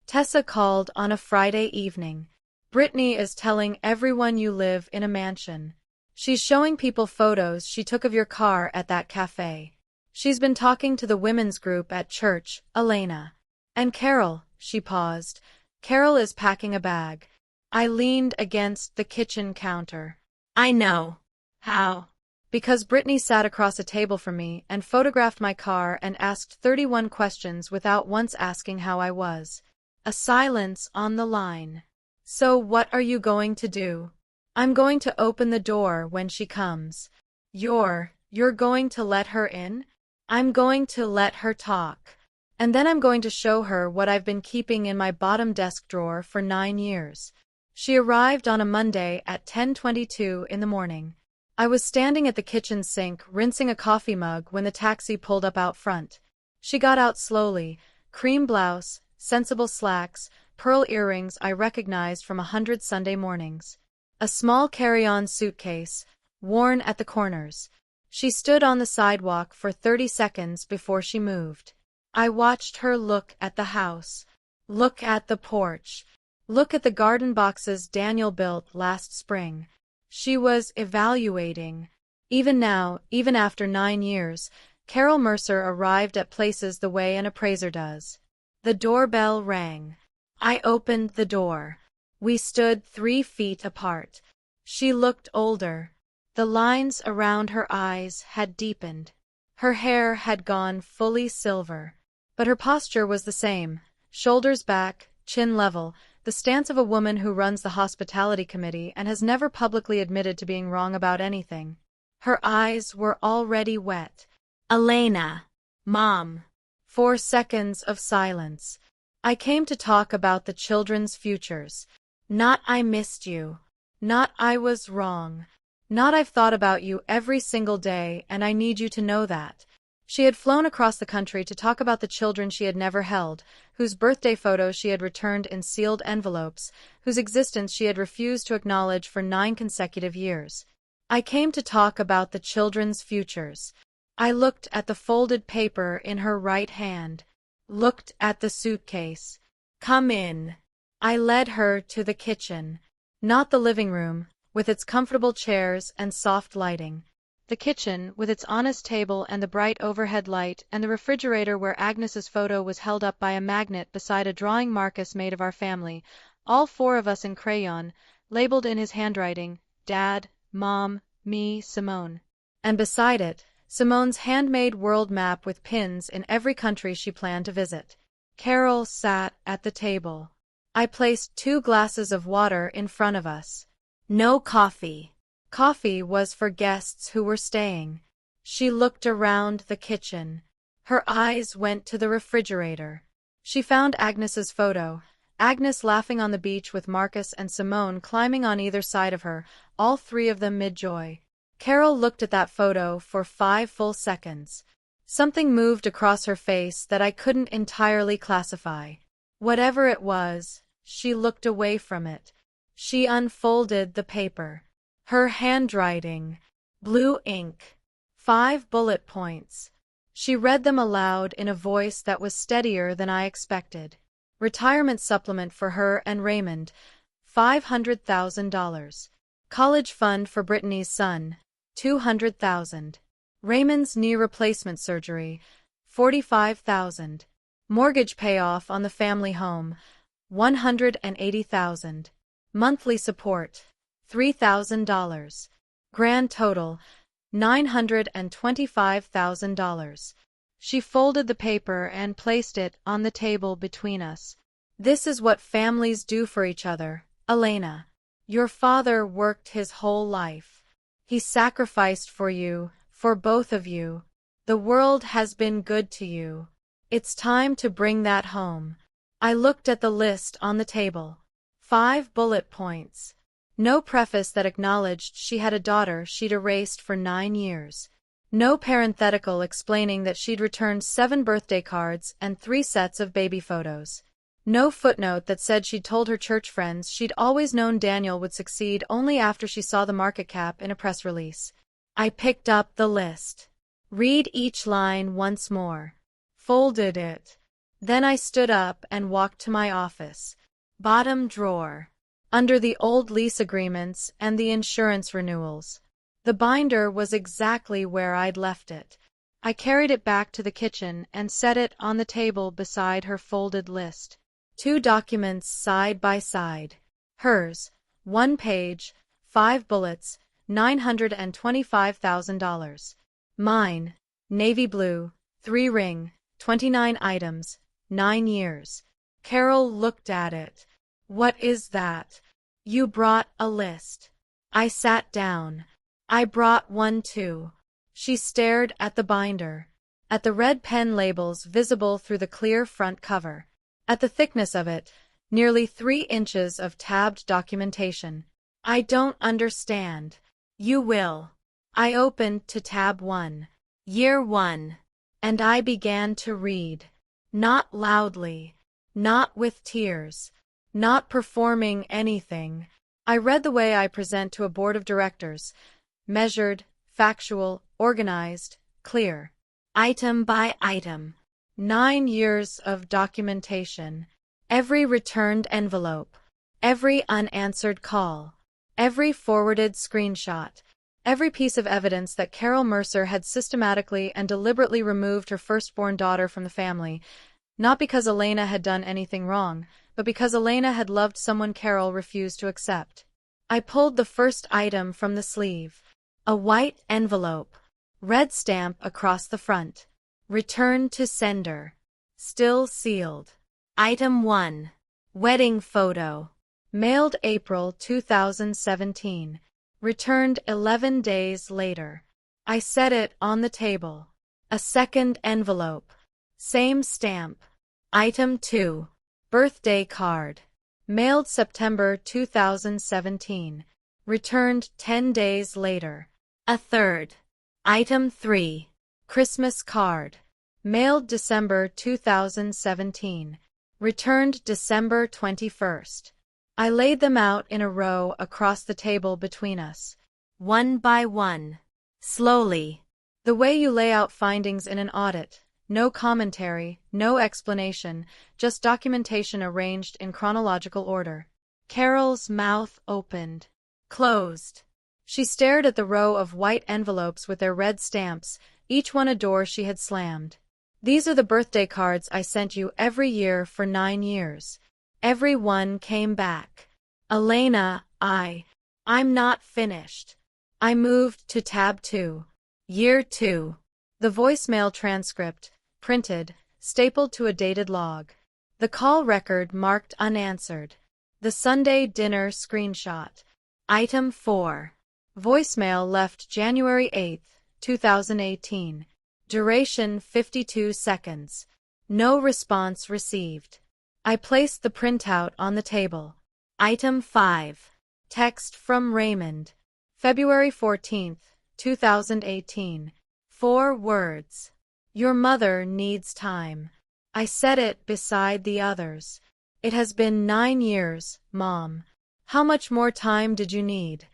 Tessa called on a Friday evening. Brittany is telling everyone you live in a mansion. She's showing people photos she took of your car at that cafe. She's been talking to the women's group at church, Elena. And Carol, she paused. Carol is packing a bag. I leaned against the kitchen counter. I know. How? Because Brittany sat across a table from me and photographed my car and asked 31 questions without once asking how I was. A silence on the line. So what are you going to do? I'm going to open the door when she comes. You're going to let her in? I'm going to let her talk. And then I'm going to show her what I've been keeping in my bottom desk drawer for 9 years. She arrived on a Monday at 10:22 in the morning. I was standing at the kitchen sink rinsing a coffee mug when the taxi pulled up out front. She got out slowly, cream blouse, sensible slacks, pearl earrings I recognized from 100 Sunday mornings. A small carry-on suitcase, worn at the corners. She stood on the sidewalk for 30 seconds before she moved. I watched her look at the house, look at the porch, look at the garden boxes Daniel built last spring. She was evaluating. Even now, even after 9 years, Carol Mercer arrived at places the way an appraiser does. The doorbell rang. I opened the door. We stood 3 feet apart. She looked older. The lines around her eyes had deepened. Her hair had gone fully silver. But her posture was the same. Shoulders back, chin level, the stance of a woman who runs the hospitality committee and has never publicly admitted to being wrong about anything. Her eyes were already wet. Elena. Mom. 4 seconds of silence. I came to talk about the children's futures. Not I missed you. Not I was wrong. Not I've thought about you every single day and I need you to know that. She had flown across the country to talk about the children she had never held, whose birthday photos she had returned in sealed envelopes, whose existence she had refused to acknowledge for 9 consecutive years. I came to talk about the children's futures. I looked at the folded paper in her right hand. Looked at the suitcase. Come in. I led her to the kitchen. Not the living room, with its comfortable chairs and soft lighting. The kitchen, with its honest table and the bright overhead light, and the refrigerator where Agnes's photo was held up by a magnet beside a drawing Marcus made of our family, all 4 of us in crayon, labeled in his handwriting, Dad, Mom, me, Simone. And beside it, Simone's handmade world map with pins in every country she planned to visit. Carol sat at the table. I placed 2 glasses of water in front of us. No coffee. Coffee was for guests who were staying. She looked around the kitchen. Her eyes went to the refrigerator. She found Agnes's photo. Agnes laughing on the beach with Marcus and Simone climbing on either side of her, all three of them mid-joy. Carol looked at that photo for 5 full seconds. Something moved across her face that I couldn't entirely classify. Whatever it was, she looked away from it. She unfolded the paper. Her handwriting. Blue ink. 5 bullet points. She read them aloud in a voice that was steadier than I expected. Retirement supplement for her and Raymond, $500,000. College fund for Brittany's son, $200,000. Raymond's knee replacement surgery, $45,000. Mortgage payoff on the family home, $180,000. Monthly support, $3,000. Grand total, $925,000. She folded the paper and placed it on the table between us. This is what families do for each other, Elena. Your father worked his whole life. He sacrificed for you, for both of you. The world has been good to you. It's time to bring that home. I looked at the list on the table. 5 bullet points. No preface that acknowledged she had a daughter she'd erased for 9 years. No parenthetical explaining that she'd returned 7 birthday cards and 3 sets of baby photos. No footnote that said she'd told her church friends she'd always known Daniel would succeed only after she saw the market cap in a press release. I picked up the list. Read each line once more. Folded it. Then I stood up and walked to my office. Bottom drawer. Under the old lease agreements and the insurance renewals. The binder was exactly where I'd left it. I carried it back to the kitchen and set it on the table beside her folded list. 2 documents side by side. Hers, 1 page, 5 bullets, $925,000. Mine, navy blue, 3 ring, 29 items, 9 years. Carol looked at it. What is that? You brought a list. I sat down. I brought one too. She stared at the binder, at the red pen labels visible through the clear front cover, at the thickness of it, nearly 3 inches of tabbed documentation. I don't understand. You will. I opened to tab 1. Year 1. And I began to read. Not loudly. Not with tears. Not performing anything. I read the way I present to a board of directors. Measured, factual, organized, clear. Item by item. 9 years of documentation. Every returned envelope. Every unanswered call. Every forwarded screenshot. Every piece of evidence that Carol Mercer had systematically and deliberately removed her firstborn daughter from the family, not because Elena had done anything wrong, but because Elena had loved someone Carol refused to accept. I pulled the first item from the sleeve. A white envelope. Red stamp across the front. Return to sender. Still sealed. Item 1. Wedding photo. Mailed April 2017. Returned 11 days later. I set it on the table. A second envelope. Same stamp. Item 2. Birthday card. Mailed September 2017. Returned 10 days later. A third. Item 3. Christmas card. Mailed December 2017. Returned December 21st. I laid them out in a row across the table between us. One by one. Slowly. The way you lay out findings in an audit. No commentary, no explanation, just documentation arranged in chronological order. Carol's mouth opened. Closed. She stared at the row of white envelopes with their red stamps, each one a door she had slammed. These are the birthday cards I sent you every year for 9 years. Every one came back. Elena, I'm not finished. I moved to tab 2. Year 2. The voicemail transcript, printed, stapled to a dated log. The call record marked unanswered. The Sunday dinner screenshot. Item 4. Voicemail left January 8, 2018. Duration 52 seconds. No response received. I placed the printout on the table. Item 5. Text from Raymond. February 14, 2018. 4 words. Your mother needs time. I set it beside the others. It has been 9 years, Mom. How much more time did you need?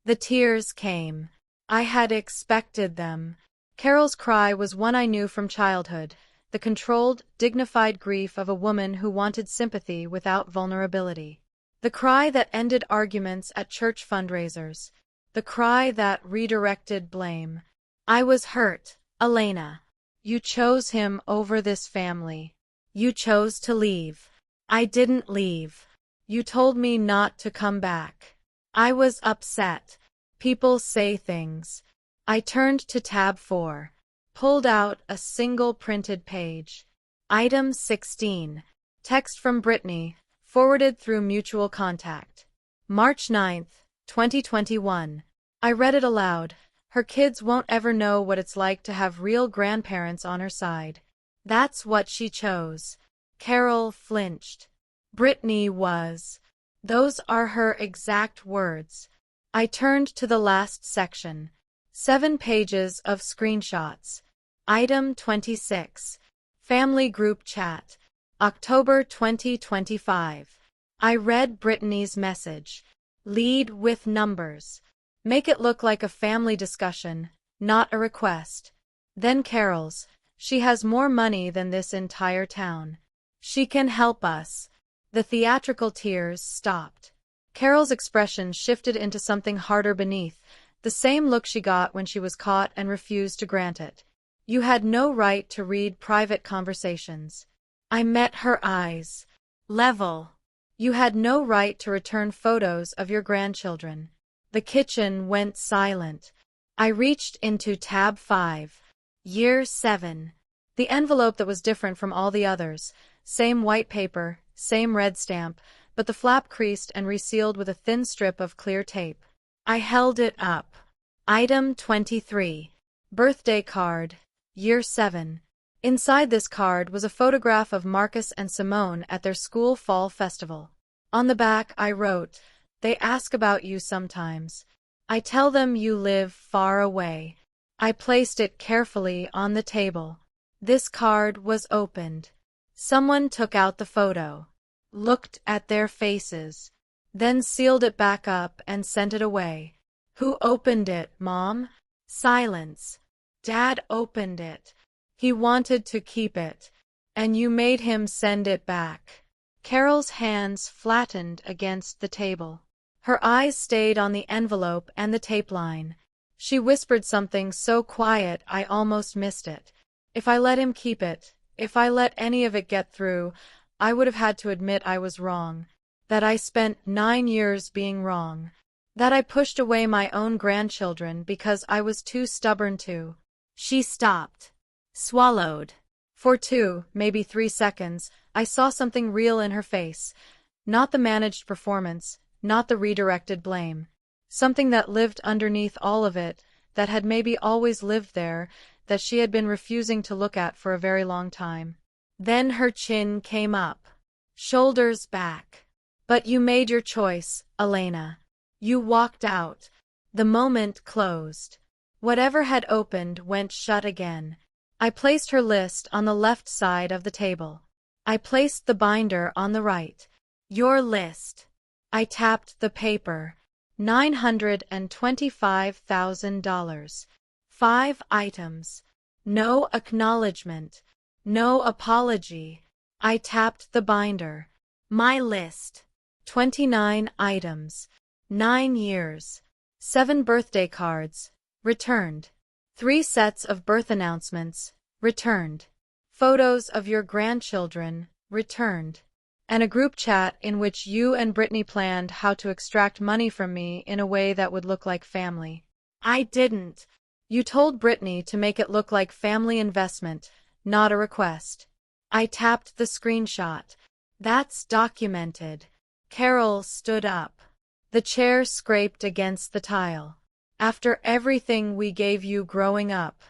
The tears came. I had expected them. Carol's cry was one I knew from childhood, the controlled, dignified grief of a woman who wanted sympathy without vulnerability. The cry that ended arguments at church fundraisers. The cry that redirected blame. I was hurt, Elena. You chose him over this family. You chose to leave. I didn't leave. You told me not to come back. I was upset. People say things. I turned to tab 4. Pulled out a single printed page. Item 16. Text from Brittany, forwarded through mutual contact. March 9, 2021. I read it aloud. Her kids won't ever know what it's like to have real grandparents on her side. That's what she chose. Carol flinched. Brittany was. Those are her exact words. I turned to the last section. 7 pages of screenshots. Item 26. Family Group Chat. October 2025. I read Brittany's message. Lead with numbers. Make it look like a family discussion, not a request. Then Carol's. She has more money than this entire town. She can help us. The theatrical tears stopped. Carol's expression shifted into something harder beneath, the same look she got when she was caught and refused to grant it. You had no right to read private conversations. I met her eyes. Level. You had no right to return photos of your grandchildren. The kitchen went silent. I reached into tab 5. Year 7. The envelope that was different from all the others. Same white paper, same red stamp, but the flap creased and resealed with a thin strip of clear tape. I held it up. Item 23. Birthday card. Year 7. Inside this card was a photograph of Marcus and Simone at their school fall festival. On the back I wrote, "They ask about you sometimes. I tell them you live far away." I placed it carefully on the table. This card was opened. Someone took out the photo, looked at their faces, then sealed it back up and sent it away. Who opened it, Mom? Silence. Dad opened it. He wanted to keep it, and you made him send it back. Carol's hands flattened against the table. Her eyes stayed on the envelope and the tape line. She whispered something so quiet I almost missed it. If I let him keep it, if I let any of it get through, I would have had to admit I was wrong, that I spent 9 years being wrong, that I pushed away my own grandchildren because I was too stubborn to. She stopped. Swallowed. For 2, maybe 3 seconds, I saw something real in her face. Not the managed performance, not the redirected blame. Something that lived underneath all of it, that had maybe always lived there, that she had been refusing to look at for a very long time. Then her chin came up. Shoulders back. But you made your choice, Elena. You walked out. The moment closed. Whatever had opened went shut again. I placed her list on the left side of the table. I placed the binder on the right. Your list. I tapped the paper. $925,000. 5 items. No acknowledgment. No apology. I tapped the binder. My list. 29 items. 9 years. 7 birthday cards. Returned. 3 sets of birth announcements. Returned. Photos of your grandchildren. Returned. And a group chat in which you and Brittany planned how to extract money from me in a way that would look like family. I didn't. You told Brittany to make it look like family investment, not a request. I tapped the screenshot. That's documented. Carol stood up. The chair scraped against the tile. After everything we gave you growing up,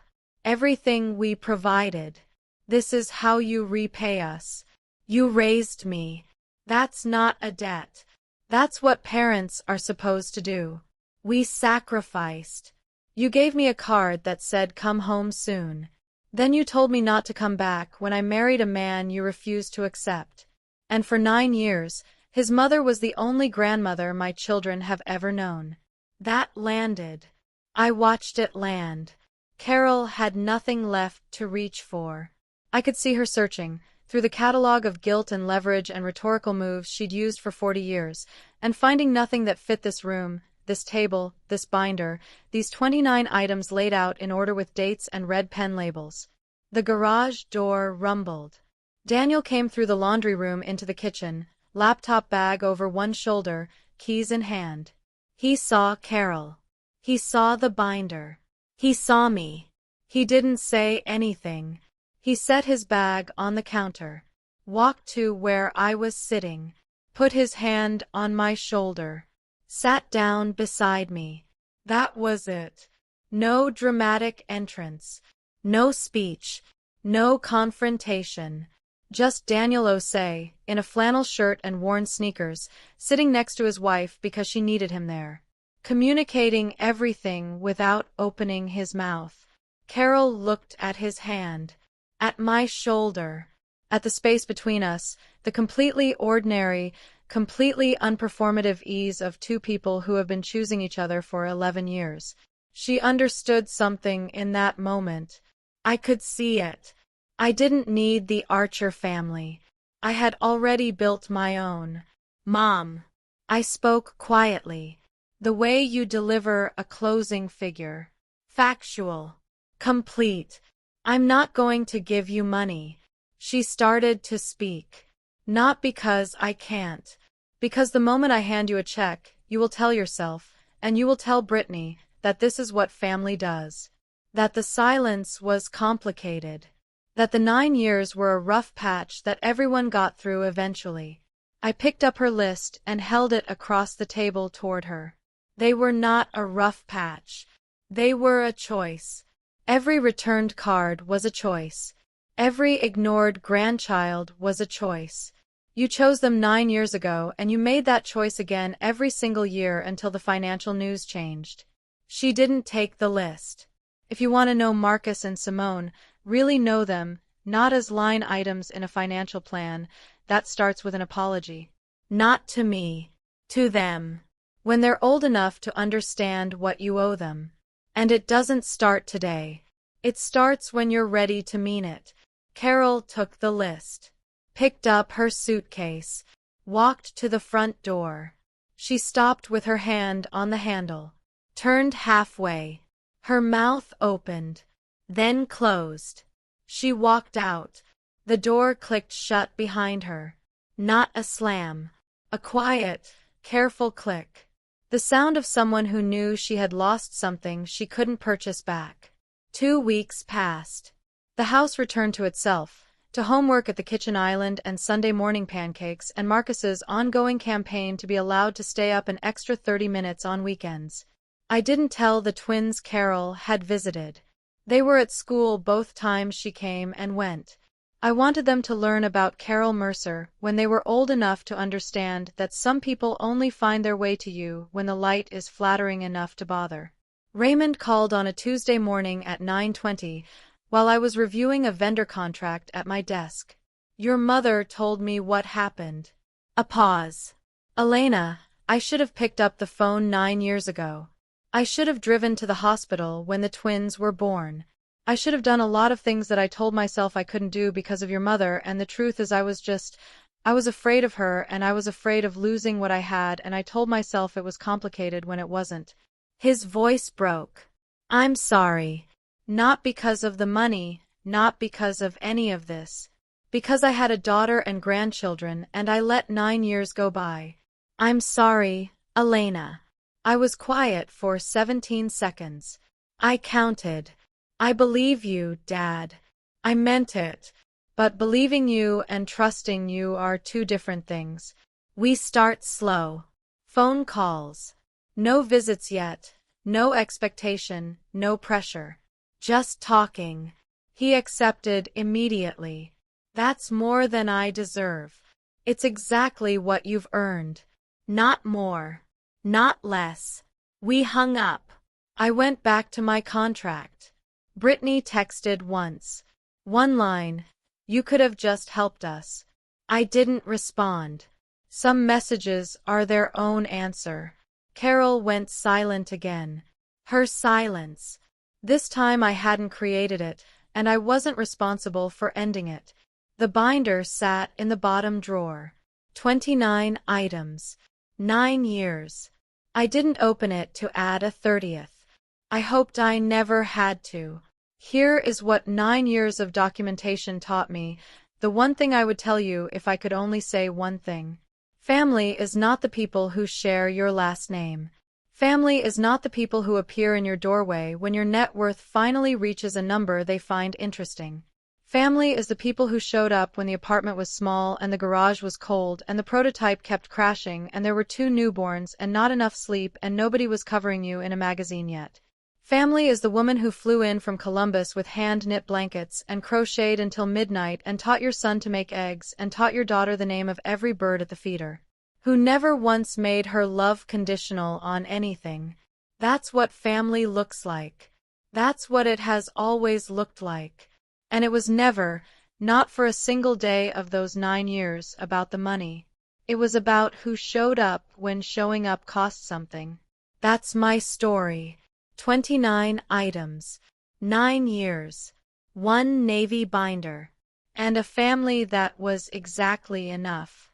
everything we provided, this is how you repay us. You raised me. That's not a debt. That's what parents are supposed to do. We sacrificed. You gave me a card that said come home soon. Then you told me not to come back when I married a man you refused to accept. And for 9 years, his mother was the only grandmother my children have ever known. That landed. I watched it land. Carol had nothing left to reach for. I could see her searching through the catalog of guilt and leverage and rhetorical moves she'd used for 40 years, and finding nothing that fit this room, this table, this binder, these 29 items laid out in order with dates and red pen labels. The garage door rumbled. Daniel came through the laundry room into the kitchen, laptop bag over one shoulder, keys in hand. He saw Carol. He saw the binder. He saw me. He didn't say anything. He set his bag on the counter, walked to where I was sitting, put his hand on my shoulder, sat down beside me. That was it. No dramatic entrance, no speech, no confrontation. Just Daniel Osei, in a flannel shirt and worn sneakers, sitting next to his wife because she needed him there, communicating everything without opening his mouth. Carol looked at his hand, at my shoulder, at the space between us, the completely ordinary, completely unperformative ease of two people who have been choosing each other for 11 years. She understood something in that moment. I could see it. I didn't need the Archer family. I had already built my own. Mom. I spoke quietly, the way you deliver a closing figure. Factual. Complete. I'm not going to give you money. She started to speak. Not because I can't. Because the moment I hand you a check, you will tell yourself, and you will tell Brittany, that this is what family does. That the silence was complicated. That the 9 years were a rough patch that everyone got through eventually. I picked up her list and held it across the table toward her. They were not a rough patch. They were a choice. Every returned card was a choice. Every ignored grandchild was a choice. You chose them 9 years ago, and you made that choice again every single year until the financial news changed. She didn't take the list. If you want to know Marcus and Simone, really know them, not as line items in a financial plan. That starts with an apology. Not to me. To them. When they're old enough to understand what you owe them. And it doesn't start today. It starts when you're ready to mean it. Carol took the list. Picked up her suitcase. Walked to the front door. She stopped with her hand on the handle. Turned halfway. Her mouth opened. Then closed. She walked out. The door clicked shut behind her. Not a slam. A quiet, careful click. The sound of someone who knew she had lost something she couldn't purchase back. 2 weeks passed. The house returned to itself, to homework at the kitchen island and Sunday morning pancakes and Marcus's ongoing campaign to be allowed to stay up an extra 30 minutes on weekends. I didn't tell the twins Carol had visited. They were at school both times she came and went. I wanted them to learn about Carol Mercer when they were old enough to understand that some people only find their way to you when the light is flattering enough to bother. Raymond called on a Tuesday morning at 9:20 while I was reviewing a vendor contract at my desk. Your mother told me what happened. A pause. Elena, I should have picked up the phone 9 years ago. I should have driven to the hospital when the twins were born. I should have done a lot of things that I told myself I couldn't do because of your mother, and the truth is I was afraid of her, and I was afraid of losing what I had, and I told myself it was complicated when it wasn't. His voice broke. I'm sorry. Not because of the money, not because of any of this. Because I had a daughter and grandchildren, and I let 9 years go by. I'm sorry, Elena. I was quiet for 17 seconds. I counted. I believe you, Dad. I meant it. But believing you and trusting you are two different things. We start slow. Phone calls. No visits yet. No expectation, no pressure. Just talking. He accepted immediately. That's more than I deserve. It's exactly what you've earned. Not more. Not less. We hung up. I went back to my contract. Brittany texted once. One line. You could have just helped us. I didn't respond. Some messages are their own answer. Carol went silent again. Her silence. This time I hadn't created it, and I wasn't responsible for ending it. The binder sat in the bottom drawer. 29 items. 9 years. I didn't open it to add a 30th. I hoped I never had to. Here is what 9 years of documentation taught me, the one thing I would tell you if I could only say one thing. Family is not the people who share your last name. Family is not the people who appear in your doorway when your net worth finally reaches a number they find interesting. Family is the people who showed up when the apartment was small and the garage was cold and the prototype kept crashing and there were 2 newborns and not enough sleep and nobody was covering you in a magazine yet. Family is the woman who flew in from Columbus with hand-knit blankets and crocheted until midnight and taught your son to make eggs and taught your daughter the name of every bird at the feeder. Who never once made her love conditional on anything. That's what family looks like. That's what it has always looked like. And it was never, not for a single day of those 9 years, about the money. It was about who showed up when showing up cost something. That's my story. 29 items, 9 years, 1 navy binder, and a family that was exactly enough.